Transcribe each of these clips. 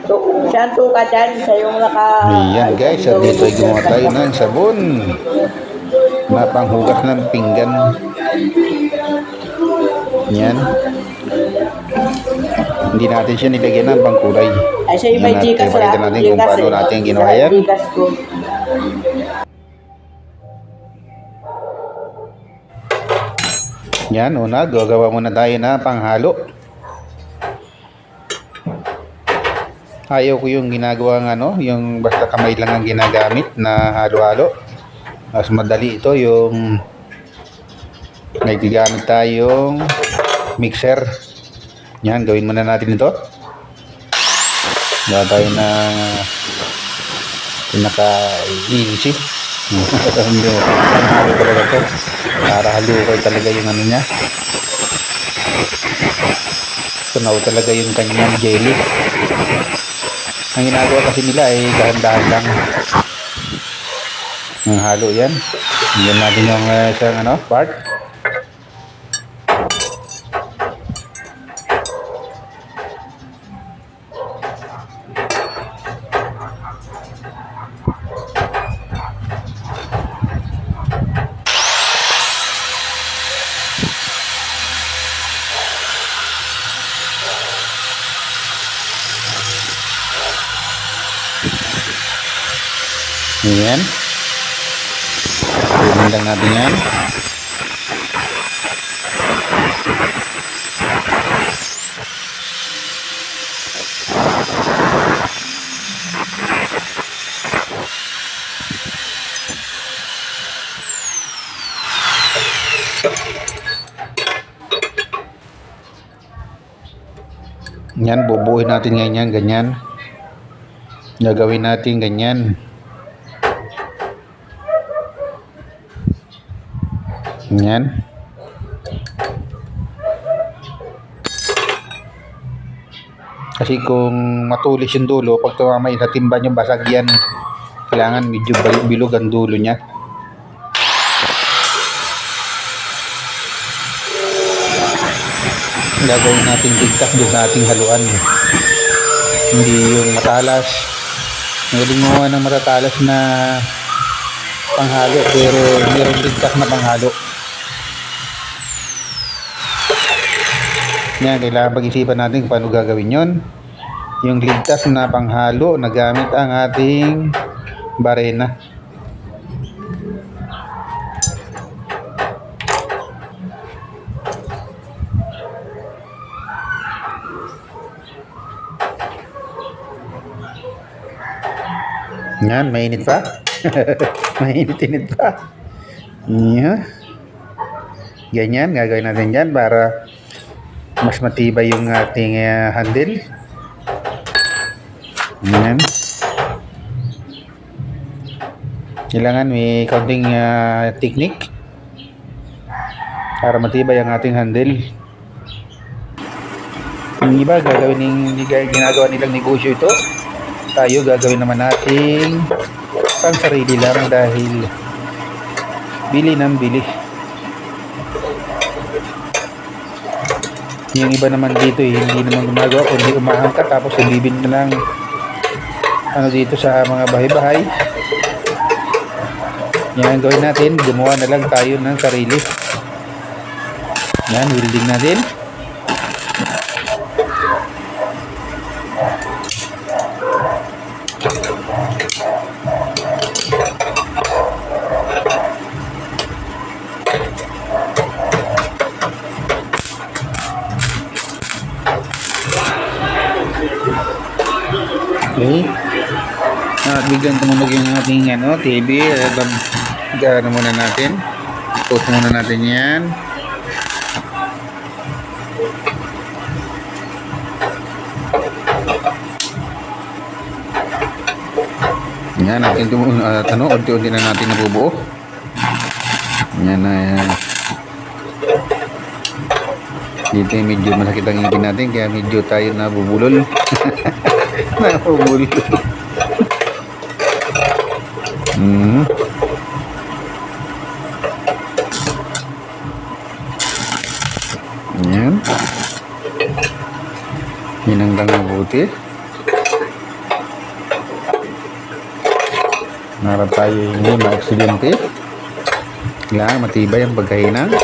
So, saan to ka dyan? Sa yung naka... Ayan guys, at dito ay gumawa tayo ng sabon na panghugas ng pinggan. Yan. Hindi natin siya nilagyan ng pangkulay. Ay, siya yung may Gcash Pakita natin kung paano natin ginawa yan. Gcash ko. Yan, una, gagawa muna tayo na panghalo. Ayaw ko yung ginagawa ng yung basta kamay lang ang ginagamit na halo-halo. Mas madali ito yung may gagamit tayong mixer. Yan, gawin muna natin ito. Gawa tayo na pinaka-easy. Halo talaga ito. Para halukay talaga yung ano niya. Tunaw talaga yung kanyang jelly. Ang ginagawa kasi nila ay dahan-dahan lang ang halo yan. Yan natin yung isang part. Ayan. Tuloy lang natin yan. Yan, bubuhin natin ganyan, ganyan. Gagawin natin ganyan. Yan. Kasi kung matulis yung dulo, pag tumama sa timba yung basag yan. Kailangan medyo bilog ang dulo niya. Gagawin natin tigtak doon sa ating haluan. Hindi yung matalas. Magaling mo ng matatalas na panghalo, pero mayroong tigtak na panghalo. Yan, kailangan pag-isipan natin kung paano gagawin yon. Yung ligtas na panghalo na gamit ang ating barena. Yan, mainit pa. Mainit-init pa. Yeah. Ganyan, gagawin natin dyan para mas matibay yung ating handle. Yan. Kailangan may kaunting technique para matibay ang ating handle. Yung iba ginagawa nilang negosyo ito. Tayo gagawin naman nating pang sarili lang dahil bili ng bili. Yung iba naman dito hindi naman gumagawa kundi umahangkat tapos ibibin na lang dito sa mga bahay-bahay. Yan, gawin natin, gumawa na lang tayo ng sarili. Yan, welding natin. Okay. At bigyan tumunog yung ating TV. Gano'n muna natin. Post muna natin yan. Yan, natin unti-unti na natin nabubuo. Yan na yan. Dito medyo masakit ang ngipin natin kaya medyo tayo nabubulol. Nabubulol. Yan. Hinanggang mabuti. Para tayo hindi ma-aksidente. Kailangan matibay ang pagkahinang.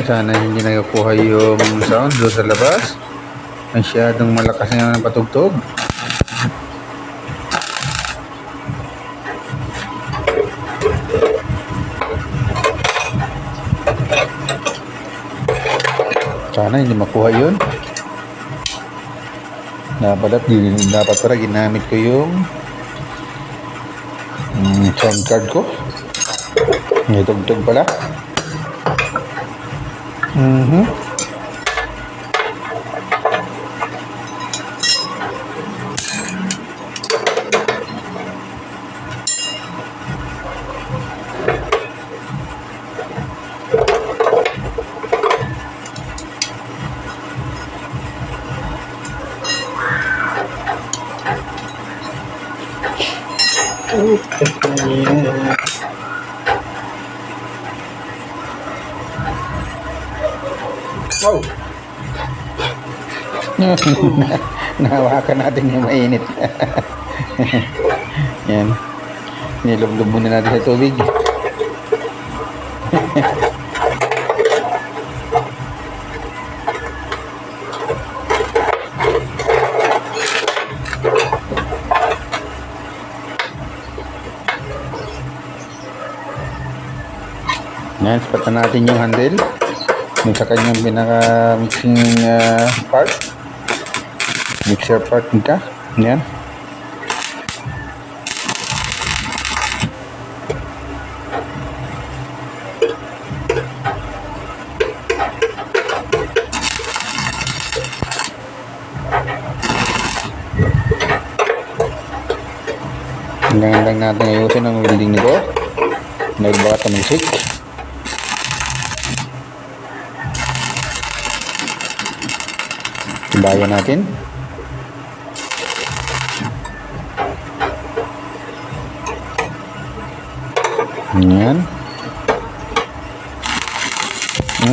Sana hindi nakakuha yung sound doon sa labas. Masyadong malakas na yung patugtog. Sana hindi makuha yun. Dapat pala ginamit ko yung sound card ko. May tugtog pala. Oh. Nahawakan natin yung mainit. Yan. Nilublob muna natin sa tubig. Yan, sapatan natin yung handle sa kanyang pinaka-mixing part. Mixer part nito. Yan. Hanggang lang natin ayusin ang welding nito. Nagbaka tumisik. Tibayan natin. Yan.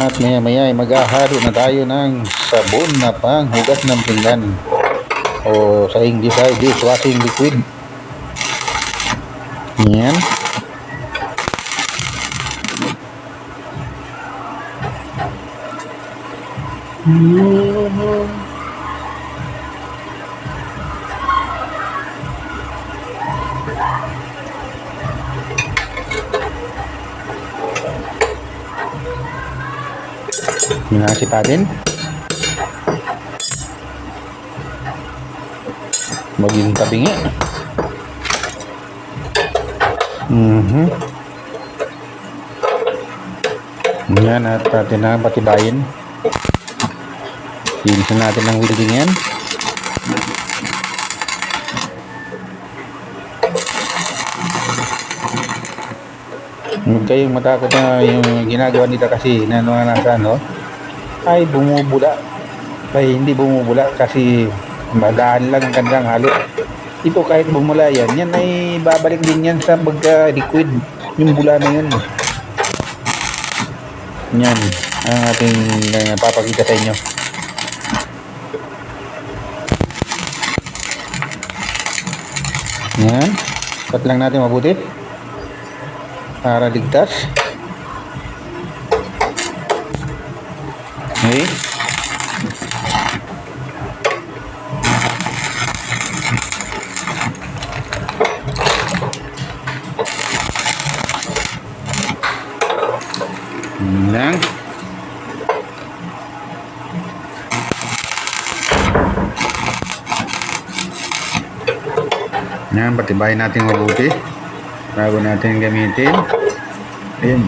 At maya-maya ay maghahalo na tayo ng sabon na panghugas ng pinggan. O sa English ay dishwashing liquid. Yan. Sinasipatin. Maging tabingi. Yan, at natin na patibayin. Linisan natin ang welding yan. Huwag kayong matakot na yung ginagawa nila kasi na nasa ano ay bumubula. Ay hindi bumubula kasi magaan lang ang kanilang halo. Ito kahit bumula yan ay babalik din yan sa pagka-liquid. Yung bula na yun. Yan ang ating papakita sa inyo. Yan. Cut lang natin mabuti para ligtas. Okay. Lang. Yan, patibayin natin mabuti bago natin gamitin. Ayan.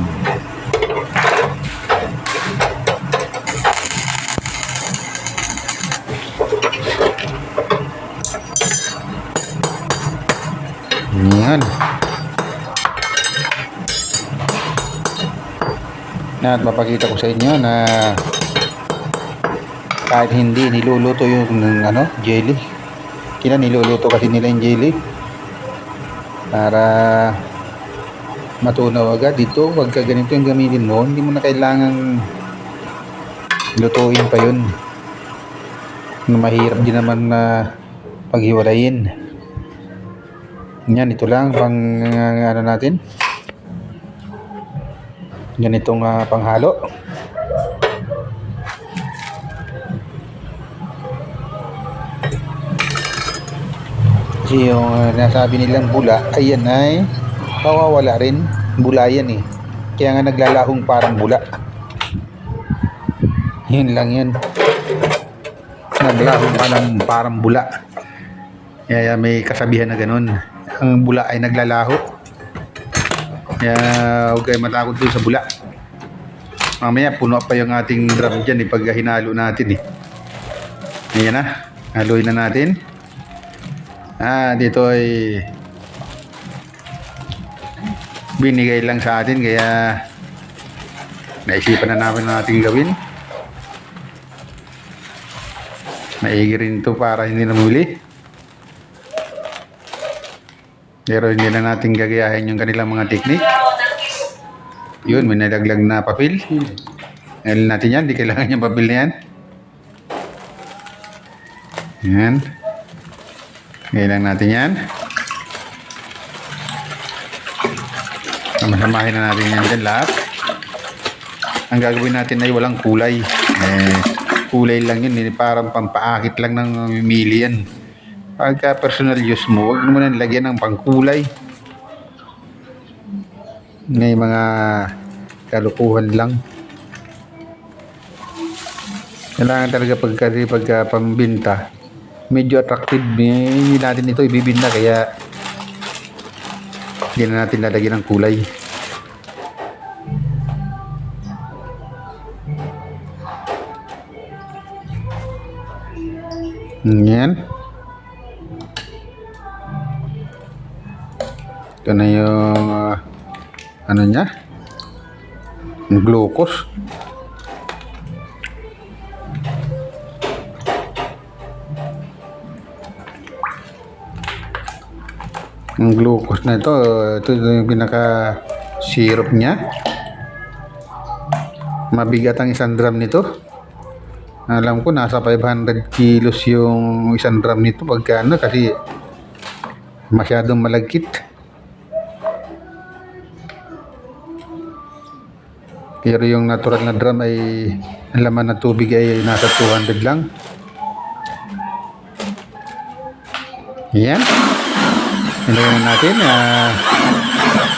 Yan. At mapakita ko sa inyo na kahit hindi niluluto yung jelly, Kina niluluto kasi nila yung jelly para matunaw agad. Dito, wag ka ganito yung gamitin mo, hindi mo na kailangang lutuin pa yun. Mahirap din naman na paghiwalayin. Yan, ito lang pang ano natin, ganitong panghalo. Kasi yung nasabi nilang bula, ayan ay mawawala rin. Bula yan eh. Kaya nga naglalahong parang bula. Yun lang yan. Naglalahong parang bula. Kaya may kasabihan na ganun. Ang bula ay naglalaho. Kaya huwag kayo matakot doon sa bula. Mamaya puno pa yung ating drum dyan pag hinalo natin eh. Ayan na. Haluin na natin. Dito ay binigay lang sa atin kaya naisipan na namin natin gawin. Maigi rin ito para hindi namuli. Pero hindi na natin gagayahin yung kanilang mga teknik. Yun, may nalaglag na papel. Ngayon natin yan, di kailangan yung papel na yan. Yan. Ngayon lang natin yan. Masamahin na natin yan dyan lahat. Ang gagawin natin ay walang kulay. Kulay lang yun, parang pampaakit lang ng mamimili yan. Pagka personal use mo, huwag mo nang lagyan ng pangkulay. May mga kalukuhan lang. Kailangan talaga pagka pambinta, medyo attractive. Hindi natin ito ibibinta kaya hindi na natin lalagyan ng kulay. Yan. Ito na yung ano niya, glucose. Ang glucose na ito yung pinaka syrup niya. Mabigat ang isang drum nito. Alam ko nasa 500 kilos yung isang drum nito pagka ano, kasi masyadong malagkit. Pero yung natural na drum ay ang laman na tubig ay nasa 200 lang. Yan. Ilagay na natin.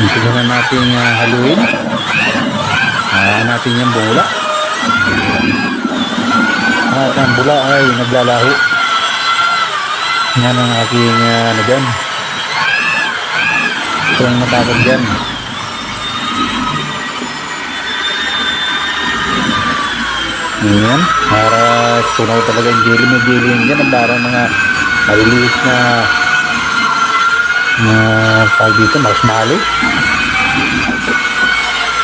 Ito na natin haluin. Natin yung bula. At ang bula ay naglalaho. Yan ang aking ano dyan. Ito ang matapag dyan. Ayan, para tunaw talaga yung jelly. May jelly yun dyan, parang mga maliliit na tawag dito, marshmallow.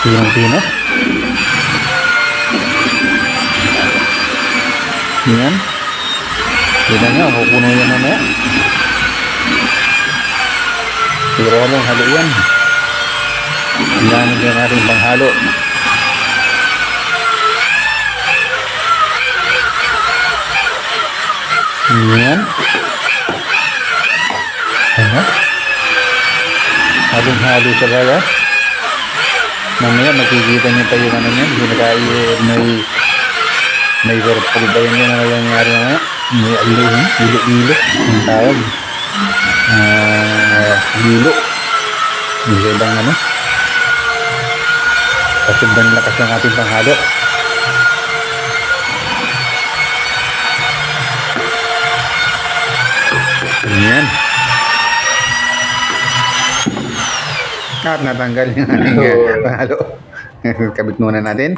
Pinong-pino. Ayan. Kita nyo, kukuno yan mamaya. Pero walang halo yan. Ayan, hindi natin panghalo. Ayan. Ayan. Halong-halo sa baga. Mamaya makikita niyo pa yung ano niyan. May whirlpool ba yun na nangyayari mamaya? May ilo-ilo. Ang tawag. Ilo. May ibang ano. Kasubdan lakas ng ating panghalo. Ayan. At natanggal yung ating panghalo. Kabit muna natin.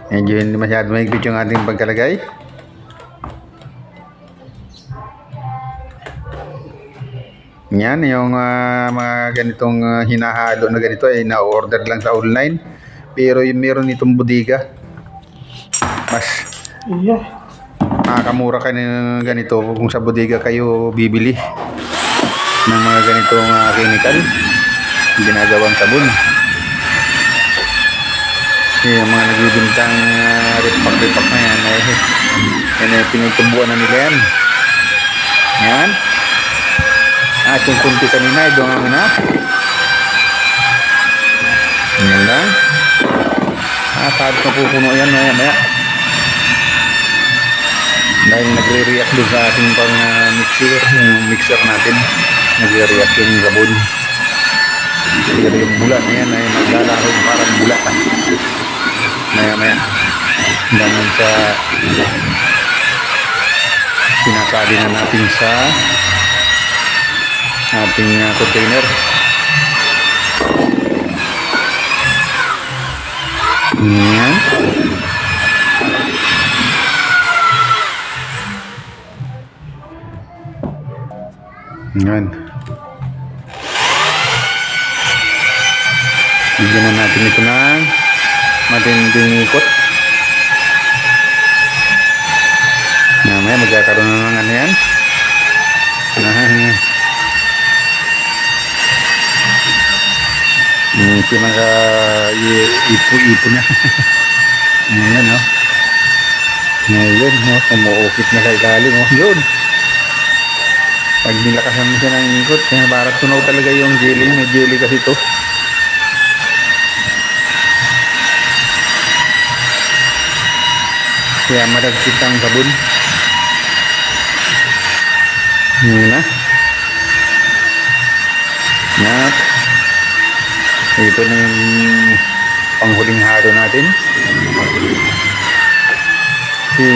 Medyo hindi masyado mahigpit yung ating pagkalagay. Yan, yung mga ganitong hinahalo na ganito ay na-order lang sa online. Pero yung meron itong bodega. Mas makakamura ka ng ganito kung sa bodega kayo bibili ng mga ganitong chemical ginagawang sabon. Yung mga nagbibintang ripak-ripak na yan yan ay pinagtubuan na nila yan. Yan. At yung kunti kanina ay doon na. Yan lang. Sabi na pupuno yan maya. Dahil nagre-react doon sa ating pang mixer natin. Nagre-react yung sabon. Pero yung bula na yan ay maglalaro parang bula. Maya. Ganun sa sinasabi na natin sa ating container. Yan. Yan. Bigyan na natin ito ng matinding ikot. Mamaya magkakaroon na ng ano yan. Pinaka-ipo na. Ayan o. Ngayon umuukit na sa ilalim o. Yun. Pag nilakasan mo siya ng ikot, parang tunaw talaga yung jelly. May jelly kasi ito. Kaya madagkit ang sabon. Yun na. At ito na yung panghuling halo natin. Kasi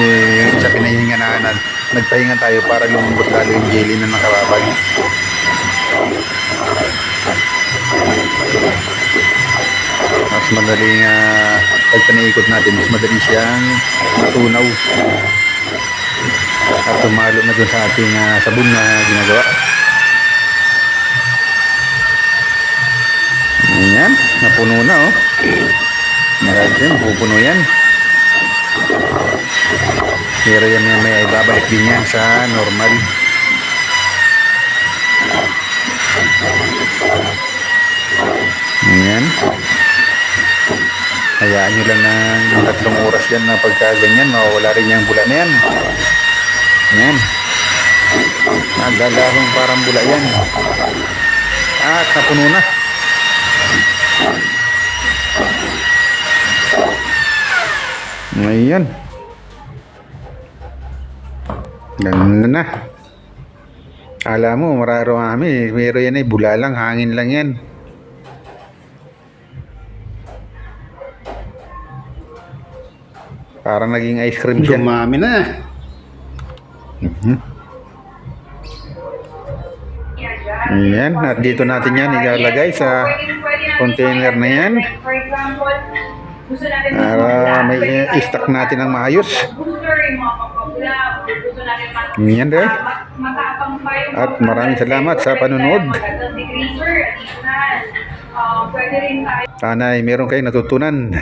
sa pinahinga na nagpahinga tayo para lumambot lalo yung jelly na nakababag. Mas madaling pag pinaikot natin, mas madali siyang matunaw at tumalo na dun sa ating sabon na ginagawa. Ayan, napuno na oh. Marami, mapupuno yan. Pero yan may ibabalik din yan sa normal. Ayan. Hayaan nyo lang ng 3 oras yan na pagka ganyan, mawawala rin yung bula na yan. Ayan. Naglalahong parang bula yan. At napuno na. Ayan. Ganun na. Alam mo, mararami. Pero yan ay bula lang, hangin lang yan. Parang naging ice cream siya. Dumami na. Ayan, at dito natin yan ilalagay sa container na yan. Para may i-stock natin ng maayos. Ayan din. At maraming salamat sa panunod. Sana ay meron kayong natutunan.